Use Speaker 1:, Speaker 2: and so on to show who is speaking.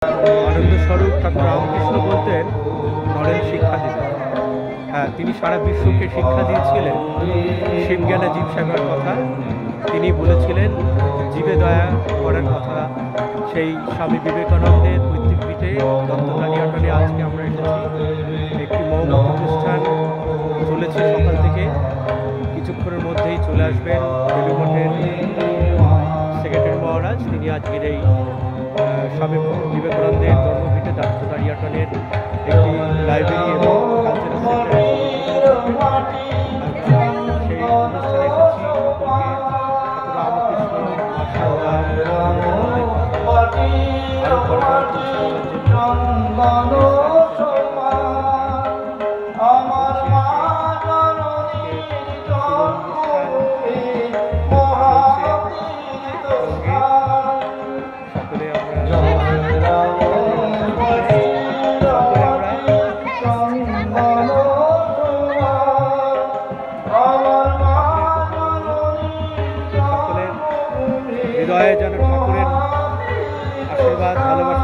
Speaker 1: আনন্দস্বরূপ ঠাকুর রামকৃষ্ণ বলতেন নরেন শিক্ষা দিবেন। হ্যাঁ, তিনি সারা বিশ্বকে শিক্ষা দিয়েছিলেন শিবজ্ঞানে জীব সেবার কথা। তিনি বলেছিলেন জীবে দয়া করার কথা। সেই স্বামী বিবেকানন্দের পৈতৃক পিঠে দত্তকানিয়াটনে আজকে আমরা এসেছি। একটি মৌন অনুষ্ঠান চলেছে সকাল থেকে। কিছুক্ষণের মধ্যেই চলে আসবেন বেলুমঠের সেক্রেটারি মহারাজ। তিনি আজকের এই স্বামী বিবেকানন্দের জন্মভিটে দত্তকানিয়াটনের একটি লাইব্রেরি এবং কালচারাল সেন্টারে সেই অনুষ্ঠানে এসেছি। হৃদয়ে যেন ঠাকুরের আশীর্বাদ ভালোবাসা